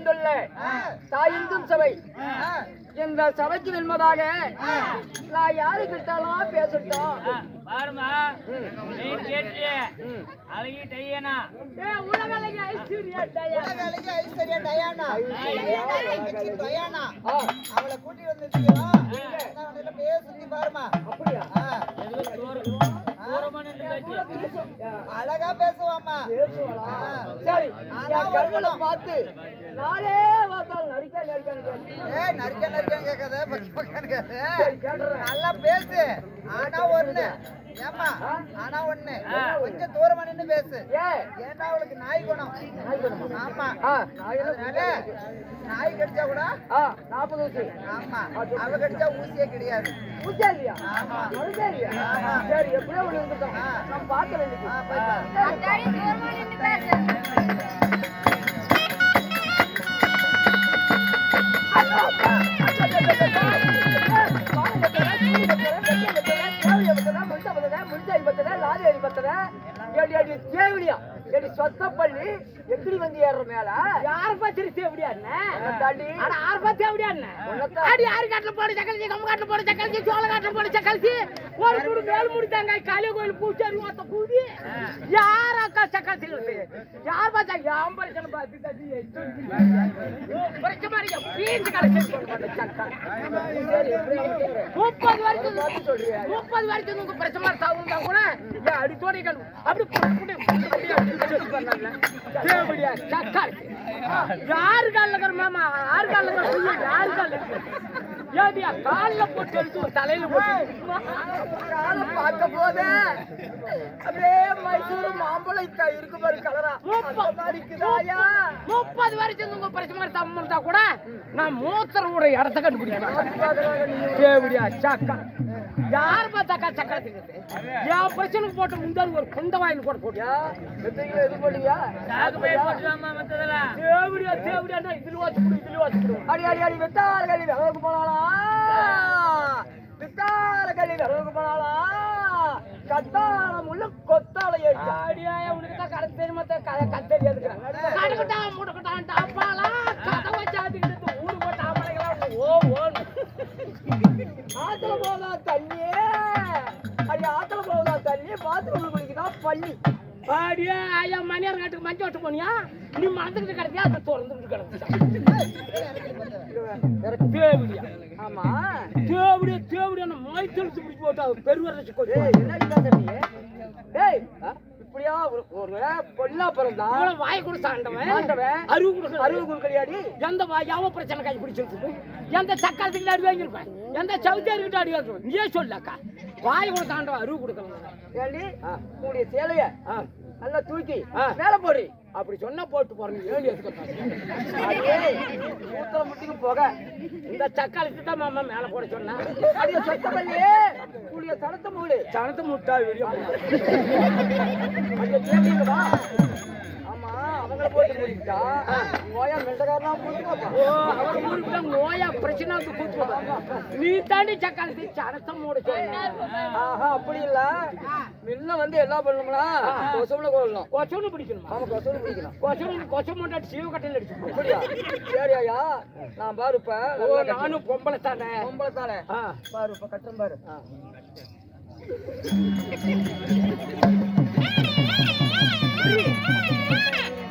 வந்துள்ள தாயிந்தும் சபை இந்த சபைக்கு வெல்வதாக நான் யாரு கிட்டாலும் பேசட்டும். பாருமா நீ கேட்டியே அழகி டயானா உலக அழகி ஐஸ்வர்யா டயானா அவளை கூட்டி வந்துட்டீங்களா? பேசி பாருமா. அப்படியா? அழகா பேசுவாமா. சரி பார்த்து நானே பார்த்தாலும் நரிக்க கேட்காத. நல்லா பேசு. ஆனா ஒண்ணு ஏமா, ஆனா ஒண்ணு கொஞ்சம் தூரமா நின்னு பேசு. ஏன்னா அவளுக்கு நாய் குணம். ஆமா, நாய் கடிச்சா கூட 40 ஊசி. ஆமா, அவ கடிச்சா ஊசியே கிடையாது. ஊசியா இல்லையா? ஆமா, சரி எப்படியோ ஒண்ணு இருந்துட்டோம். நான் பாக்குறேன். சொத்தப்பள்ளி எப்படி வந்து ஏற மேல யார பத்தி எப்படியா யாரு காட்டுல போட சக்கலிச்சி கம்ம காட்டுல போட சக்கலிச்சி சோழ காட்டுல போட சக்கலிச்சி ஒரு கூடு மேல் முடித்தாங்க காளிய கோயில் பூச்சாரி ஓத்த கூடி யார் அக்கா சக்கலிச்சி யார் பார்த்தா யாம் பரிசன பார்த்து தட்டி பிரச்சனை மாதிரி பீஞ்சு கலெக்ஷன் பண்ண சக்கா 30 வரைக்கும் உங்க பிரச்சனை சாவுந்தா கூட அடித்தோடைகள் அப்படி தேவடியா சக்கா யாரு கால மாமா யாரு கால யாரு கால ஏடியா கால்ல போட்டு எடுத்து ஒரு தலையில போட்டு கால பார்க்க போதே அப்படியே மைசூர் மாம்பழம் இருக்கு பாரு கலரா 30 வரைக்கும் உங்க பிரச்சனை சம்மந்தா கூட நான் மூத்தரோட இடத்த கண்டுபிடிக்கிறேன் தேவடியா சக்கா யார் பார்த்தாக்கா சக்கரத்துக்கு என் பிரச்சனைக்கு போட்டு முந்தாள் ஒரு குண்ட வாயில் கூட போட்டியா எது போட்டியா தேவடியா தேவடியா இதுல வாசிக்கணும் அடி அடி அடி வெத்தார கல்வி விறகு போனாளா வித்தார கல்வி விறகு போனாளா கத்தாளம் உள்ள கொத்தாளை அடியா உனக்கு தான் கடை தெரியுமா கத்தறியாது கடுக்கட்டான் முடக்கட்டான் டாப்பாளா கதவை சாத்திக்கிட்டு ஊரு போட்ட ஆம்பளைங்களா ஓ ஓன்னு ஆத்துல போதா தண்ணியே அடி ஆத்துல போதா தண்ணி பாத்ரூம்ல குளிக்குதான் பள்ளி பாடியா ஐயா மணியார் காட்டுக்கு மஞ்சள் ஓட்டு போனியா நீ மனத்துக்கிட்டு கிடத்தியா அதை திறந்துட்டு கிடக்கு தேவடியா ஆமா தேவடியா தேவடியா மாய் தெளிச்சு பிடிச்சி போட்டா பெருவரசு கொடு என்ன டேய் இப்படியா ஒரு பொல்லா பிறந்தா வாய் கூட சாண்டவன் அறிவு கொடுக்கலையாடி எந்த யாவ பிரச்சனை கை பிடிச்சிருக்கு எந்த சக்கரத்துக்கிட்ட அடி வாங்கியிருப்பேன் எந்த சவுத்தியார்கிட்ட அடி வாங்கிருப்பேன் நீயே சொல்லக்கா வாய் கூட தாண்டவன் அறிவு கொடுக்கலாம் ஏண்டி உங்களுடைய சேலைய நல்லா தூக்கி மேல போடு அப்படி சொன்னா போட்டு போறேன் ஏண்டி ஊத்தல முட்டிக்கு போக இந்த சக்காளத்துக்கு தான் மாமா மேல போட சொன்னா அடிய சொத்த பள்ளி கூடிய சனத்தை முட்டா வெளியே கேட்டீங்களா ஆமா அவங்கள போட்டு முடிச்சா நோயா மெண்டகாரனா போட்டுப்பா நோயா பிரச்சனை நீ தாண்டி சக்காளத்தி சனத்தை மூட சொன்ன ஆஹா அப்படி இல்ல முன்ன வந்து என்ன பண்ணணும்னா கொசவுல கொள்ளணும் கொசவுல பிடிக்கணும் ஆமா கொசவுல பிடிக்கணும் கொசவு மாட்டாட்டு சீவ கட்டையில அடிச்சு அப்படியா சரி ஐயா நான் பாருப்ப நானும் பொம்பளை தானே பாரு இப்ப கட்டம் பாரு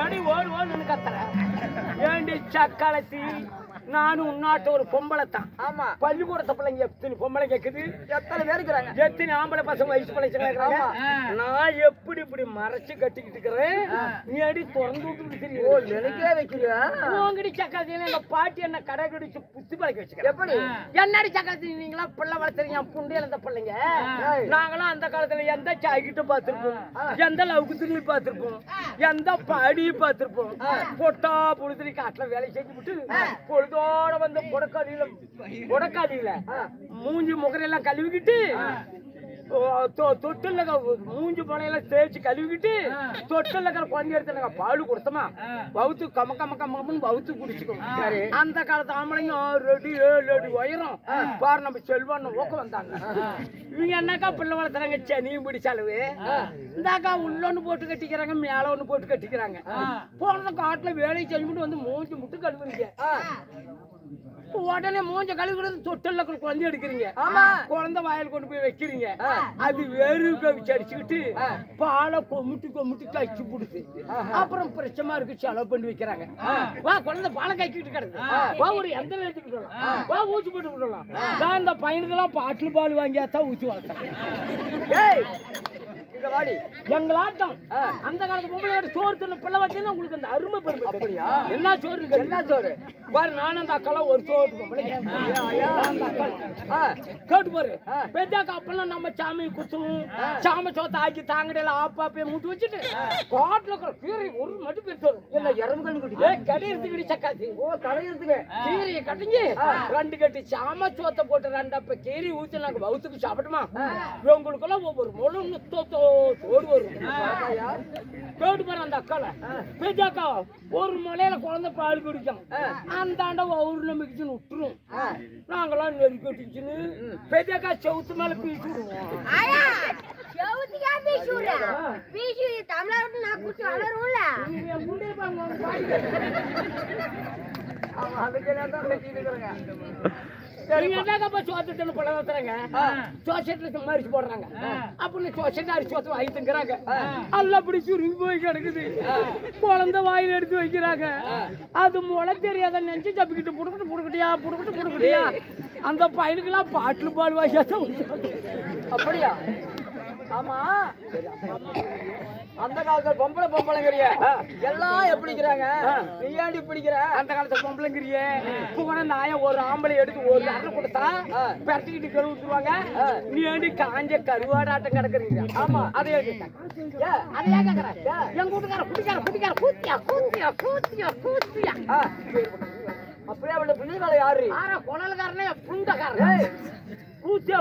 ஏடி ஓடு கத்துற ஏண்டி சக்காளத்தி நானும் உன்னாட்ட ஒரு பொம்பளை தான் ஆமா பள்ளிக்கூடத்தை பிள்ளைங்க எத்தனை பொம்பளை கேக்குது எத்தனை பேர் இருக்கிறாங்க எத்தனை ஆம்பளை பசங்க வயசு பிள்ளைங்க நான் எப்படி இப்படி மறைச்சு கட்டிக்கிட்டு இருக்கிறேன் நீ அடி திறந்து விட்டு நினைக்கவே வைக்கிறியா உங்கடி சக்காத்தி எங்க பாட்டி என்ன கடை கடிச்சு புத்தி பழக்க வச்சுக்க எப்படி என்னடி சக்காத்தி நீங்களா பிள்ளை வளர்த்துறீங்க புண்டியல் அந்த பிள்ளைங்க நாங்களாம் அந்த காலத்துல எந்த சாய்கிட்ட பாத்துருப்போம் எந்த லவுக்கு துணி பாத்துருப்போம் எந்த பாடி பாத்துருப்போம் பொட்டா பொழுது காட்டுல வேலை செஞ்சு விட்டு பொழுதோட வந்து முடக்காதியில மூஞ்சி முகரையெல்லாம் கழுவிக்கிட்டு தொட்டில் மூஞ்சி பழையெல்லாம் தேய்ச்சி கழுவிக்கிட்டு தொட்டில் இருக்கிற குழந்தை எடுத்து பால் கொடுத்தோமா வவுத்து கம கம கம்மன்னு வவுத்து குடிச்சுக்கணும். அந்த காலத்து ஆம்பளைங்க 6 அடி 7 அடி உயரம் பாரு நம்ம செல்வான்னு ஊக்க வந்தாங்க. இவங்க என்னக்கா பிள்ளை வளர்த்துறாங்க சனியும் பிடி செலவு இந்தாக்கா உள்ள ஒண்ணு போட்டு கட்டிக்கிறாங்க மேல ஒண்ணு போட்டு கட்டிக்கிறாங்க. போனத காட்டுல வேலையை செஞ்சுட்டு வந்து மூஞ்சி முட்டு கழுவுறீங்க. உடனே மூஞ்ச கழுவுறது தொட்டல்ல குழந்தை எடுக்கிறீங்க. குழந்தை வாயில் கொண்டு போய் வைக்கிறீங்க. அது வெறும் கவிச்சு அடிச்சுக்கிட்டு பாலை கொமுட்டி கழிச்சு கொடுத்து அப்புறம் பிரச்சமா இருக்கு செலவு பண்ணி வைக்கிறாங்க. வா குழந்தை பாலை கழிச்சுக்கிட்டு கிடக்கு வா ஒரு எந்த எடுத்துக்கிட்டு வரலாம் வா ஊசி போட்டு விடலாம். நான் இந்த பையனுக்கெல்லாம் பாட்டில் பால் வாங்கியாத்தான் ஊசி வளர்த்தேன். எங்களாட்டம் அந்த காலத்து பொம்பளை சோறு தின்ன பிள்ளை வச்சீங்கன்னா உங்களுக்கு அந்த அருமை பெருமை. அப்படியா? என்ன சோறு என்ன சோறு பாரு. நானும் அந்த அக்காலாம் ஒரு சோறு பொம்பளை கேட்டு பாரு. பெத்தாக்கா அப்பெல்லாம் நம்ம சாமி குத்துவோம் சாம சோத்த ஆக்கி தாங்கடையில ஆப்பாப்பே மூட்டு வச்சுட்டு காட்டுல இருக்கிற கீரை ஒரு மட்டும் பெருசோறு இல்ல எறும்பு கடையிறதுக்கு சக்காத்தி கடையிறதுக்கு கீரையை கட்டிஞ்சு 2 கட்டி சாம சோத்த போட்டு 2 அப்ப கீரை ஊத்தி நாங்க வவுத்துக்கு சாப்பிட்டுமா இவங்களுக்கெல்லாம் ஒவ்வொரு முழு சோறு வரும். கேட்டு பாரு அந்த அக்கால பெத்தாக்கா ஒரு மலையில குழந்தை பால் குடிக்கும் அந்தாண்ட ஒரு நம்பிக்கைன்னு விட்டுரும். நாங்களாம் நெருக்கி கட்டிச்சுன்னு பெத்தாக்கா செவுத்து மேல பீச்சு விடுவோம். குழந்தை வாயில் எடுத்து வைக்கிறாங்க. அது முளை தெரியாத நினைச்சு தப்பிக்கிட்டு புடுக்கிட்டியா அந்த பையனுக்கெல்லாம் பாட்டில் பால் வாசியா. அப்படியா? ஆமா அந்த காலத்துல பொம்பளைங்கிறிய எல்லாம் எப்படிங்கிறாங்க நீ ஏண்டி பிடிக்கிற? அந்த காலத்துல பொம்பளைங்கிறிய புகன நாய ஒரு ஆம்பளை எடுத்து ஒரு அரை கொடுத்தா பெரட்டிக்கிட்டு கழுவிட்டுருவாங்க. நீ ஏண்டி காஞ்ச கருவாடாட்டம் கிடக்குறீங்க. ஆமா அதை அதையா கேக்குற எங்க வீட்டுக்கார கூத்தியா அப்படியே அவளோட பிள்ளைகளை யாரு குணல்காரனே புண்டக்காரன்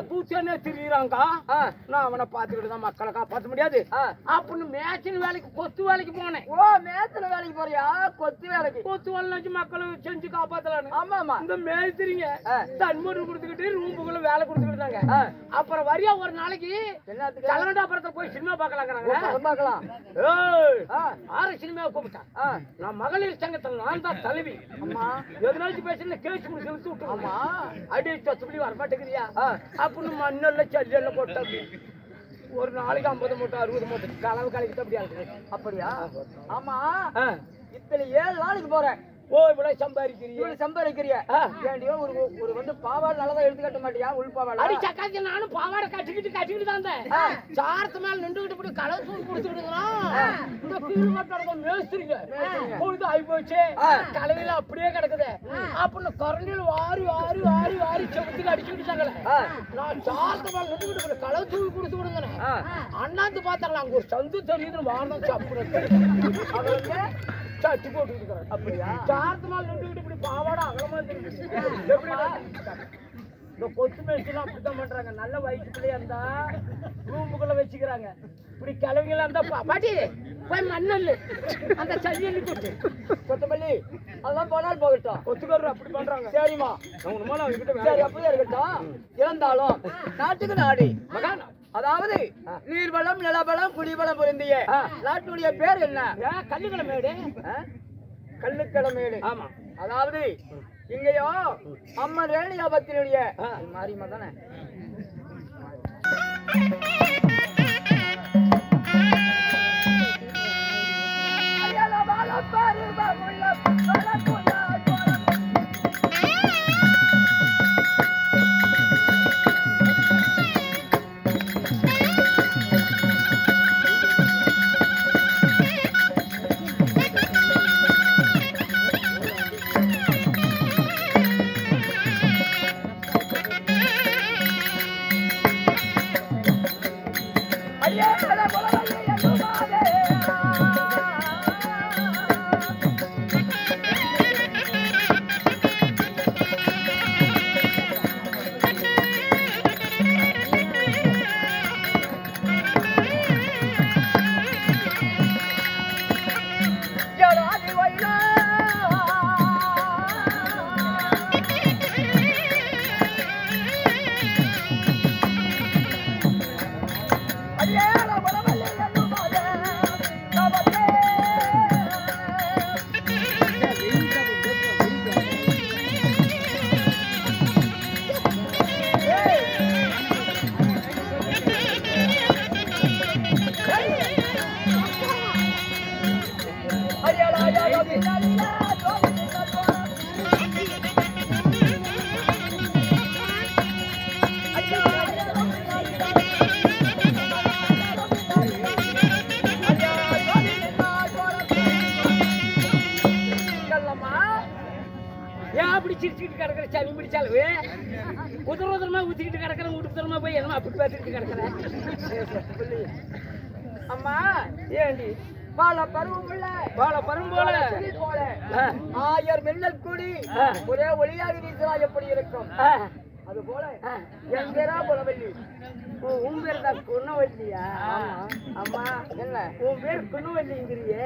பூச்சியானே திரியிறாங்க. நான் அவனை பாத்துக்கிட்டு தான் மக்களை காப்பாற்ற முடியாது அப்படின்னு மேய்ச்சல் வேலைக்கு கொத்து வேலைக்கு போனேன். ஓ மேய்ச்சல் வேலைக்கு போறியா? கொத்து வேலை வச்சு மக்களை செஞ்சு காப்பாத்தலான்னு. ஆமா இந்த மேய்ச்சிரிங்க தன்மொழி கொடுத்துக்கிட்டு ரூமுக்குள்ள வேலை கொடுத்துக்கிட்டாங்க. அப்புறம் வரியா ஒரு நாளைக்கு கலகண்டாபுரத்துல போய் சினிமா பாக்கலாம். ஆறு சினிமாவை கூப்பிட்டான். நான் மகளிர் சங்கத்தில் நான் தான் தலைவி. அம்மா எதனாச்சும் பேசுறது கேட்டு செலுத்தி விட்டு ஆமா அடி சொத்துப்படி வரமாட்டேங்கிறியா அப்படின்னு மண்ணெல்லாம் சல்லெல்லாம் போட்டாங்க. ஒரு நாளைக்கு 50 மூட்டை 60 மூட்டை கலவு கலைக்கிட்டு அப்படியா இருக்கு. அப்படியா? ஆமா இத்தனை 7 நாளைக்கு போறேன். ஓ இவ்வளவு சம்பாதிக்கிறிய ஏண்டியோ ஒரு வந்து பாவாடை நல்லதா எடுத்து கட்ட மாட்டியா? உள் பாவாடை அடி சக்காத்தி நானும் பாவாடை கட்டிக்கிட்டு தான் சாரத்து மேல நின்றுகிட்டு இப்படி கலர் தூள் குடிச்சுக்கிட்டுங்கிறான். இந்த கீழ்மட்டோட மேஸ்திரிங்க பொழுது ஆகி போச்சு கலவையில அப்படியே கிடக்குது அப்படின்னு கரண்டியில வாரி செவத்துக்கு அடிச்சுக்கிட்டாங்களே. நான் சாரத்து மேல நின்றுகிட்டு கலர் தூள் குடிச்சு விடுங்கிறேன். அண்ணாந்து பார்த்தாங்களா அங்க ஒரு சந்து தெரியுதுன்னு வாரம் சாப்பிடுறது சட்டி போட்டு இருக்கிறார். அப்படியா? சார்த்து நாள் நின்றுகிட்டு இப்படி பாவாடை அகலமா இந்த கொத்து மேய்ச்சலாம் அப்படித்தான் பண்றாங்க. நல்ல வயிற்று பிள்ளையா இருந்தா ரூமுக்குள்ள வச்சுக்கிறாங்க. இப்படி கிழவிங்களா இருந்தா பாட்டி போய் மண்ணல்லு அந்த சரியல்லி போட்டு கொத்தமல்லி அதெல்லாம் போனால் போகட்டும். கொத்துக்காரர் அப்படி பண்றாங்க. சரிம்மா சரி அப்படியே இருக்கட்டும். இறந்தாலும் நாட்டுக்கு நாடு மகான் அதாவது நீர்வளம் நிலவளம் குடிவளம் பொருந்திய நாட்டுடைய பேர் என்ன? கல்லுக்கிழமேடு. கல்லுக்கிழமேடு. ஆமா அதாவது இங்கேயோ அம்மன் ரேணியாபத்தினுடைய மாரியம்மா தானே. சனி பிடிச்சாலு உதரமா ஊத்திக்கிட்டு கிடக்குறேன் வீட்டுக்கு தரமா போய் என்னமா அப்படி பார்த்துக்கிட்டு கிடக்குறேன். அம்மா ஏண்டி பால பருவம் உள்ள பால பரும் போல போல ஆயர் மின்னல் கூடி ஒரே ஒளியாக நீச்சலா எப்படி இருக்கும் அது போல என் பேரா குணவல்லி. உன் பேர் தான் குணவல்லியா? அம்மா என்ன உன் பேர் குணவல்லிங்கிறியே,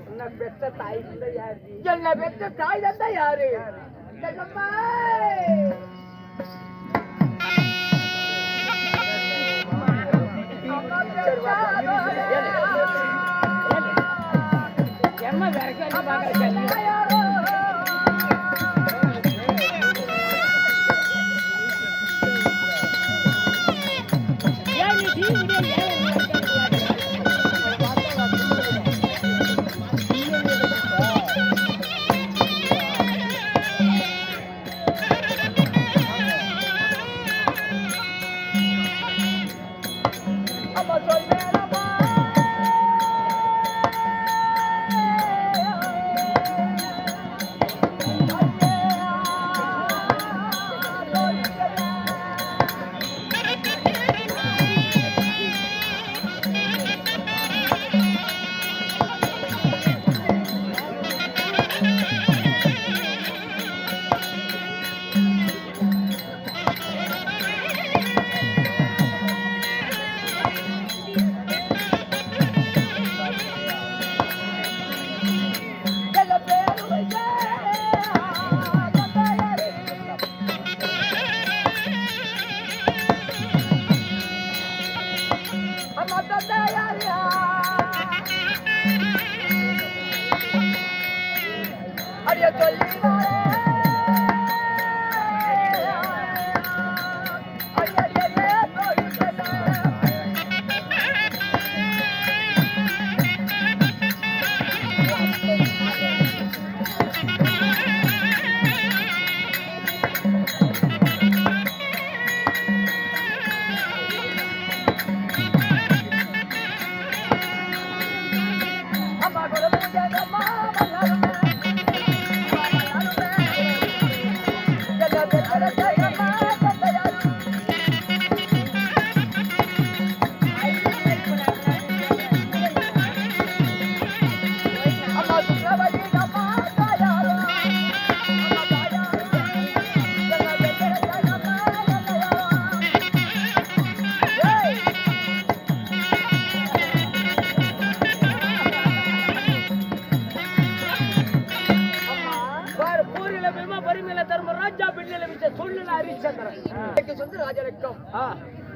உன்னை பெற்ற தாய் தான் யாரு? என்ன பெற்ற தாய் தான் யாரு? செல்லம்மா எம்மா வேற பாக்குற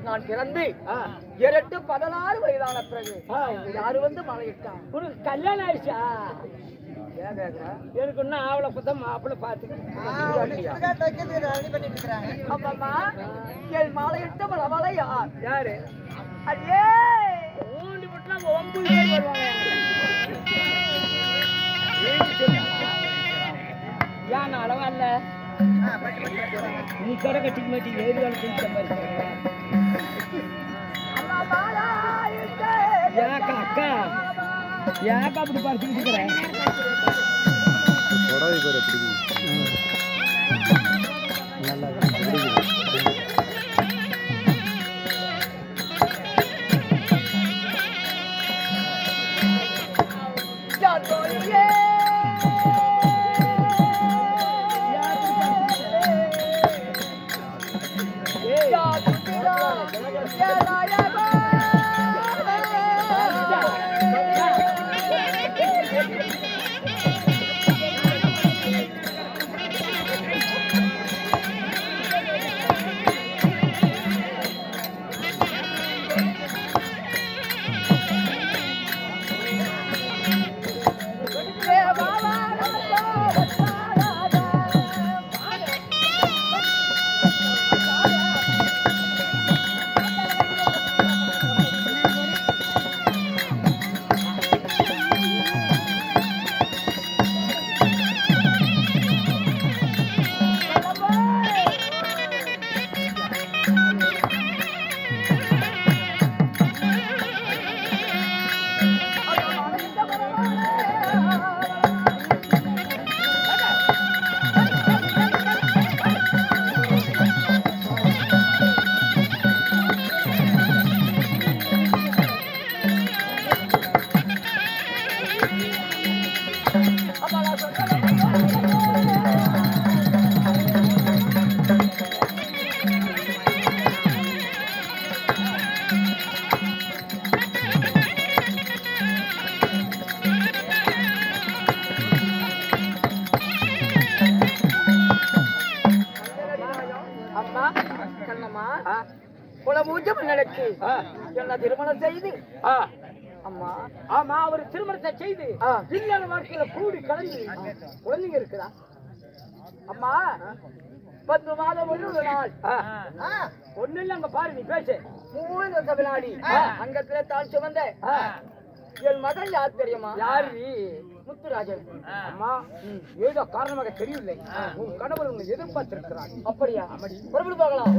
நான் பிறந்து 16 வயதான பிறகு யாரு வந்து மலையிட்டான்? உனக்கு கல்யாணம் ஆயிடுச்சா? எனக்கு இன்னும் ஆவலை பார்த்தா மாப்பிள்ளை பார்த்துக்கிட்டு என் மாலையிட்ட மலமலை யாரு? அடியே ஊண்டி விட்டுனா 9 பேர் வருவாங்க. ஏன் அளவா இல்ல நீ கடை கட்டிக்க மாட்டீங்க ஏரியாவில் குடிச்ச மாதிரி ஏக்கா அக்கா ஏக்கா அப்படி பார்த்துக்கிட்டு இருக்கிறேன். எனக்கு என்ன திருமணம் செய்து அம்மா ஆமா அவர் திருமணத்தை செய்து இல்லற வாழ்க்கையில கூடி கலந்து குழந்தைங்க இருக்குதா அம்மா 10 மாதம் ஒரு நாள் ஒண்ணு இல்ல அங்க பாரு நீ பேசு 3 சபைநாடி அங்கத்துல தான் சுமந்த என் மகன் யார் தெரியுமா யாரு முத்துராஜன் அம்மா ஏதோ காரணமாக தெரியவில்லை உன் கணவர் உன்னை எதிர்பார்த்திருக்கிறார் அப்படியா புறப்பட்டு போகலாம்